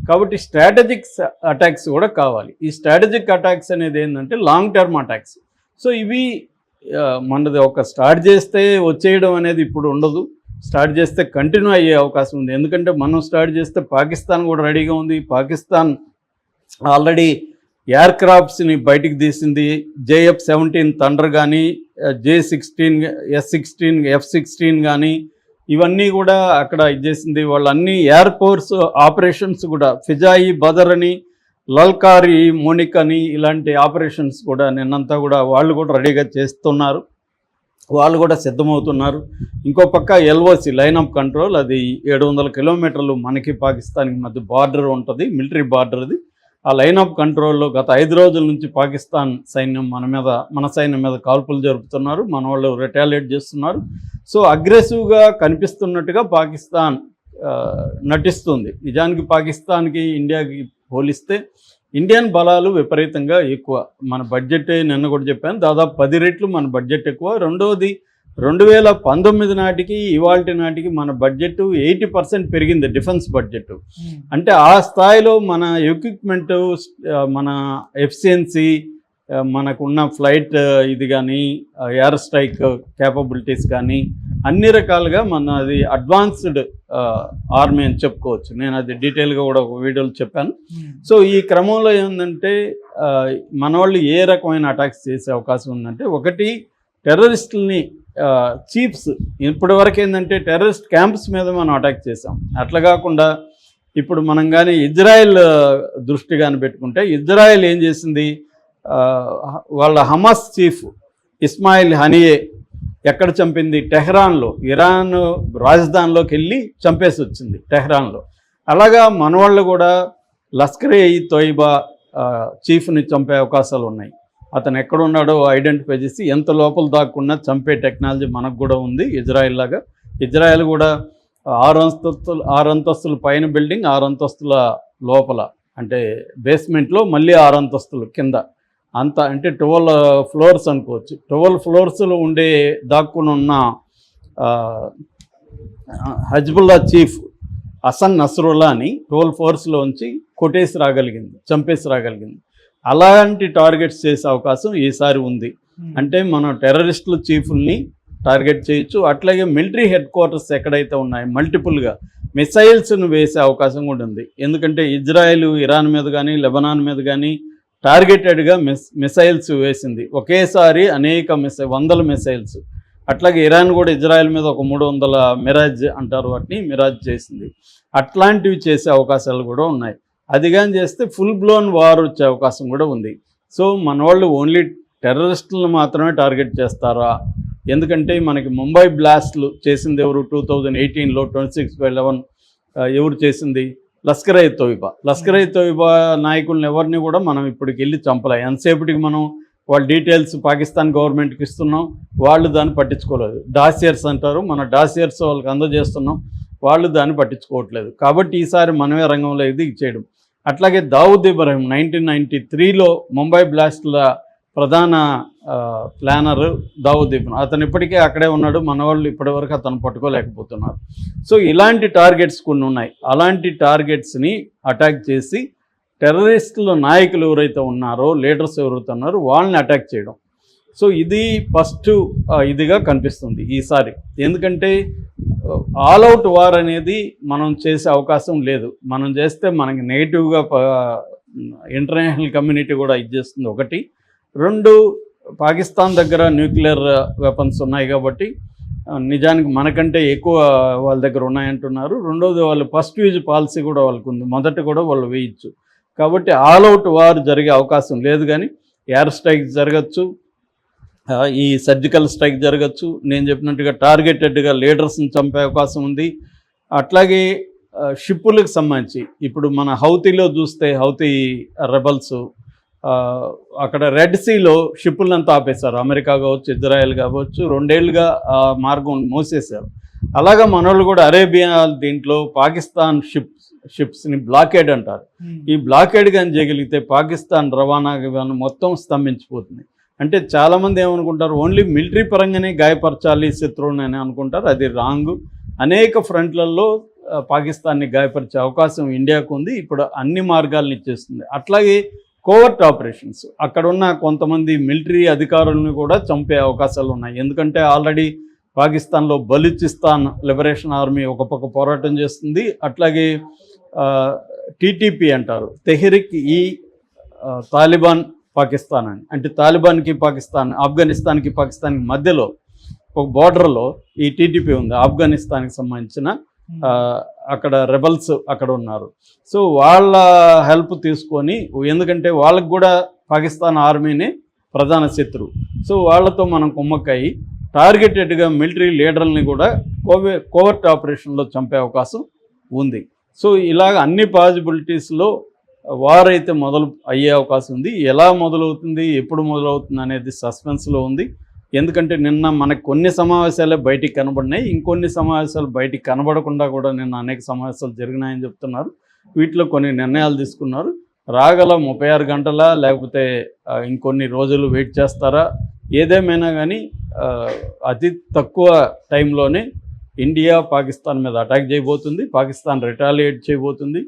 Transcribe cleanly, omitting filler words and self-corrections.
కాబట్టి strategic attacks కూడా కావాలి. ఈ స్ట్రాటజిక్ అటాక్స్ అనేది ఏంటంటే లాంగ్ టర్మ్ అటాక్స్. సో ఇవి మనది ఒక స్టార్ట్ చేస్తే వచ్చేయడం అనేది ఇప్పుడు ఉండదు. స్టార్ట్ చేస్తే కంటిన్యూ అయ్యే అవకాశం ఉంది. ఎందుకంటే మనం స్టార్ట్ చేస్తే పాకిస్తాన్ కూడా రెడీగా ఉంది. పాకిస్తాన్ ఆల్రెడీ ఎయిర్ క్రాఫ్ట్స్ని బయటికి తీసింది. JF-17 థండర్ కానీ, J-16, S-16, F-16 కానీ ఇవన్నీ కూడా అక్కడ ఇచ్చేసింది. వాళ్ళన్నీ ఎయిర్ ఫోర్స్ ఆపరేషన్స్ కూడా ఫిజాయి, బదర్ అని, లల్కారి, మోనిక్ అని ఇలాంటి ఆపరేషన్స్ కూడా నిన్నంతా కూడా వాళ్ళు కూడా రెడీగా చేస్తున్నారు. వాళ్ళు కూడా సిద్ధమవుతున్నారు. ఇంకో పక్క LOC లైన్ ఆఫ్ కంట్రోల్, అది 700 కిలోమీటర్లు మనకి పాకిస్తాన్కి మధ్య బార్డర్ ఉంటుంది, మిలిటరీ బార్డర్ అది. ఆ లైన్ ఆఫ్ కంట్రోల్లో గత 5 రోజుల నుంచి పాకిస్తాన్ సైన్యం మన సైన్యం మీద కాల్పులు జరుపుతున్నారు. మన వాళ్ళు రిటాలియేట్ చేస్తున్నారు. సో అగ్రెసివ్గా కనిపిస్తున్నట్టుగా పాకిస్తాన్ నటిస్తుంది. నిజానికి పాకిస్తాన్కి ఇండియాకి పోలిస్తే ఇండియన్ బలాలు విపరీతంగా ఎక్కువ. మన బడ్జెట్ నిన్న కూడా చెప్పాను, దాదాపు 10 రెట్లు మన బడ్జెట్ ఎక్కువ. రెండవది 2019 నాటికి ఇవాల్టి నాటికి మన బడ్జెట్ 80% పెరిగింది, డిఫెన్స్ బడ్జెట్. అంటే ఆ స్థాయిలో మన ఎక్విప్మెంటు, మన ఎఫిషియన్సీ, మనకున్న ఫ్లైట్ ఇది కానీ, ఎయిర్ స్ట్రైక్ క్యాపబిలిటీస్ కానీ అన్ని రకాలుగా అది అడ్వాన్స్డ్ ఆర్మీ అని చెప్పుకోవచ్చు. నేను అది డీటెయిల్గా కూడా ఒక వీడియోలో చెప్పాను. సో ఈ క్రమంలో ఏంటంటే మన వాళ్ళు ఏ రకమైన అటాక్స్ చేసే అవకాశం ఉందంటే, ఒకటి టెర్రరిస్టులని చీఫ్స్. ఇప్పటి వరకు ఏంటంటే టెర్రరిస్ట్ క్యాంప్స్ మీద మనం అటాక్ చేసాం. అట్లా కాకుండా ఇప్పుడు మనం కానీ ఇజ్రాయెల్ దృష్టి కానీ పెట్టుకుంటే, ఇజ్రాయెల్ ఏం చేసింది, వాళ్ళ హమాస్ చీఫ్ ఇస్మాయిల్ హనియే ఎక్కడ చంపింది, టెహ్రాన్లో, ఇరాన్ రాజధానిలోకి వెళ్ళి చంపేసి వచ్చింది టెహ్రాన్లో. అలాగా మన వాళ్ళు కూడా లష్కర్-e-తోయిబా చీఫ్ని చంపే అవకాశాలు ఉన్నాయి. అతను ఎక్కడున్నాడో ఐడెంటిఫై చేసి ఎంత లోపల దాక్కున్నా చంపే టెక్నాలజీ మనకు కూడా ఉంది ఇజ్రాయెల్ లాగా. ఇజ్రాయెల్ కూడా 6 అంతస్తుల పైన బిల్డింగ్, 6 అంతస్తుల లోపల అంటే బేస్మెంట్లో మళ్ళీ 6 అంతస్తులు కింద, అంత అంటే 12 ఫ్లోర్స్ అనుకోవచ్చు. 12 ఫ్లోర్స్లో ఉండే దాక్కుని ఉన్న హజ్బుల్లా చీఫ్ హసన్ నస్రుల్లాని 12 ఫ్లోర్స్లోంచి కొట్టేసి రాగలిగింది, చంపేసి రాగలిగింది. అలాంటి టార్గెట్స్ చేసే అవకాశం ఈసారి ఉంది. అంటే మనం టెర్రరిస్టుల చీఫ్ని టార్గెట్ చేయొచ్చు. అట్లాగే మిలిటరీ హెడ్ క్వార్టర్స్ ఎక్కడైతే ఉన్నాయో మల్టిపుల్గా మిసైల్స్ను వేసే అవకాశం కూడా ఉంది. ఎందుకంటే ఇజ్రాయెల్ ఇరాన్ మీద కానీ, లెబనాన్ మీద కానీ టార్గెటెడ్గా మిసైల్స్ వేసింది ఒకేసారి, అనేక వందల మిసైల్స్. అట్లాగే ఇరాన్ కూడా ఇజ్రాయెల్ మీద ఒక 300 మిరాజ్ అంటారు వాటిని, మిరాజ్ చేసింది. అట్లాంటివి చేసే అవకాశాలు కూడా ఉన్నాయి. అది కానీ చేస్తే ఫుల్ బ్లోన్ వార్ వచ్చే అవకాశం కూడా ఉంది. సో మన వాళ్ళు ఓన్లీ టెర్రరిస్టులను మాత్రమే టార్గెట్ చేస్తారా? ఎందుకంటే మనకి ముంబై బ్లాస్ట్లు చేసింది ఎవరు? 2018లో 26/11 ఎవరు చేసింది? లష్కర్-e-తోయిబా. లష్కర్-e-తోయిబా నాయకులను ఎవరిని కూడా మనం ఇప్పటికి వెళ్ళి చంపలే. ఎంతసేపటికి మనం వాళ్ళ డీటెయిల్స్ పాకిస్తాన్ గవర్నమెంట్కి ఇస్తున్నాం, వాళ్ళు దాన్ని పట్టించుకోలేదు. డాసియర్స్ అంటారు, మన డాసియర్స్ వాళ్ళకి అందజేస్తున్నాం, వాళ్ళు దాన్ని పట్టించుకోవట్లేదు. కాబట్టి ఈసారి మనమే రంగంలో ఇది చేయడం. అట్లాగే దావుద్ ఇబ్రహీం 1993లో ముంబై బ్లాస్ట్ల ప్రధాన ప్లానర్ దావుద్ ఇబ్రహీం, అతను ఇప్పటికే అక్కడే ఉన్నాడు. మన వాళ్ళు ఇప్పటివరకు అతను పట్టుకోలేకపోతున్నారు. సో ఇలాంటి టార్గెట్స్ కొన్ని ఉన్నాయి. అలాంటి టార్గెట్స్ని అటాక్ చేసి టెర్రరిస్టుల నాయకులు ఎవరైతే ఉన్నారో, లీడర్స్ ఎవరైతే ఉన్నారో వాళ్ళని అటాక్ చేయడం. సో ఇది ఫస్ట్ ఇదిగా కనిపిస్తుంది ఈసారి. ఎందుకంటే ఆల్ అవుట్ వార్ అనేది మనం చేసే అవకాశం లేదు. మనం చేస్తే మనకి నెగిటివ్గా ఇంటర్నేషనల్ కమ్యూనిటీ కూడా ఇచ్చేస్తుంది. ఒకటి. 2, పాకిస్తాన్ దగ్గర న్యూక్లియర్ వెపన్స్ ఉన్నాయి కాబట్టి నిజానికి మనకంటే ఎక్కువ వాళ్ళ దగ్గర ఉన్నాయంటున్నారు. రెండోది వాళ్ళు ఫస్ట్ యూజ్ పాలసీ కూడా వాళ్ళకు ఉంది, మొదట కూడా వాళ్ళు వేయచ్చు. కాబట్టి ఆల్ అవుట్ వార్ జరిగే అవకాశం లేదు. కానీ ఎయిర్ స్ట్రైక్ జరగచ్చు, ఈ సర్జికల్ స్ట్రైక్ జరగచ్చు, నేను చెప్పినట్టుగా టార్గెటెడ్గా లీడర్స్ని చంపే అవకాశం ఉంది. అట్లాగే షిప్పులకు సంబంధించి ఇప్పుడు మన హౌతీలో చూస్తే, హౌతీ రెబల్స్ అక్కడ రెడ్ సీలో షిప్పులంతా ఆపేశారు. అమెరికా కావచ్చు, ఇజ్రాయెల్ కావచ్చు, 2 ఏళ్ళుగా ఆ మార్గం మూసేశారు. అలాగా మనోళ్ళు కూడా అరేబియా దీంట్లో పాకిస్తాన్ షిప్స్ని బ్లాకేడ్ అంటారు. ఈ బ్లాకేడ్ కానీ చేయగలిగితే పాకిస్తాన్ రవాణా మొత్తం స్తంభించిపోతుంది. అంటే చాలామంది ఏమనుకుంటారు, ఓన్లీ మిలిటరీ పరంగానే గాయపరచాలి శత్రువుని అని అనుకుంటారు. అది రాంగ్. అనేక ఫ్రంట్లలో పాకిస్తాన్ని గాయపరిచే అవకాశం ఇండియాకు ఉంది. ఇప్పుడు అన్ని మార్గాలను ఇచ్చేస్తుంది. అట్లాగే కోవర్ట్ ఆపరేషన్స్, అక్కడున్న కొంతమంది మిలిటరీ అధికారులను కూడా చంపే అవకాశాలు ఉన్నాయి. ఎందుకంటే ఆల్రెడీ పాకిస్తాన్లో బలూచిస్తాన్ లిబరేషన్ ఆర్మీ ఒక పక్క పోరాటం చేస్తుంది. అట్లాగే టీటీపీ అంటారు, తెహ్రిక్ ఈ తాలిబాన్ పాకిస్తాన్ అని, అంటే తాలిబాన్కి పాకిస్తాన్, ఆఫ్ఘనిస్తాన్కి పాకిస్తాన్కి మధ్యలో ఒక బోర్డర్లో ఈ టీటీపీ ఉంది, ఆఫ్ఘనిస్తాన్కి సంబంధించిన అక్కడ రెబల్స్ అక్కడ ఉన్నారు. సో వాళ్ళ హెల్ప్ తీసుకొని, ఎందుకంటే వాళ్ళకు కూడా పాకిస్తాన్ ఆర్మీనే ప్రధాన శత్రువు. సో వాళ్ళతో మనం కుమ్మక్కయి టార్గెటెడ్గా మిలిటరీ లీడర్ని కూడా కోవర్ట్ ఆపరేషన్లో చంపే అవకాశం ఉంది. సో ఇలాగ అన్ని పాసిబిలిటీస్లో వార్ అయితే మొదలు అయ్యే అవకాశం ఉంది. ఎలా మొదలవుతుంది, ఎప్పుడు మొదలవుతుంది అనేది సస్పెన్స్లో ఉంది. ఎందుకంటే నిన్న మనకు కొన్ని సమావేశాలే బయటికి కనబడినాయి, ఇంకొన్ని సమావేశాలు బయటికి కనబడకుండా కూడా నిన్న అనేక సమావేశాలు జరిగినాయని చెప్తున్నారు. వీటిలో కొన్ని నిర్ణయాలు తీసుకున్నారు. రాగల 36 గంటల లేకపోతే ఇంకొన్ని రోజులు వెయిట్ చేస్తారా, ఏదేమైనా కానీ అతి తక్కువ టైంలోనే ఇండియా పాకిస్తాన్ మీద అటాక్ చేయబోతుంది, పాకిస్తాన్ రిటాలియేట్ చేయబోతుంది.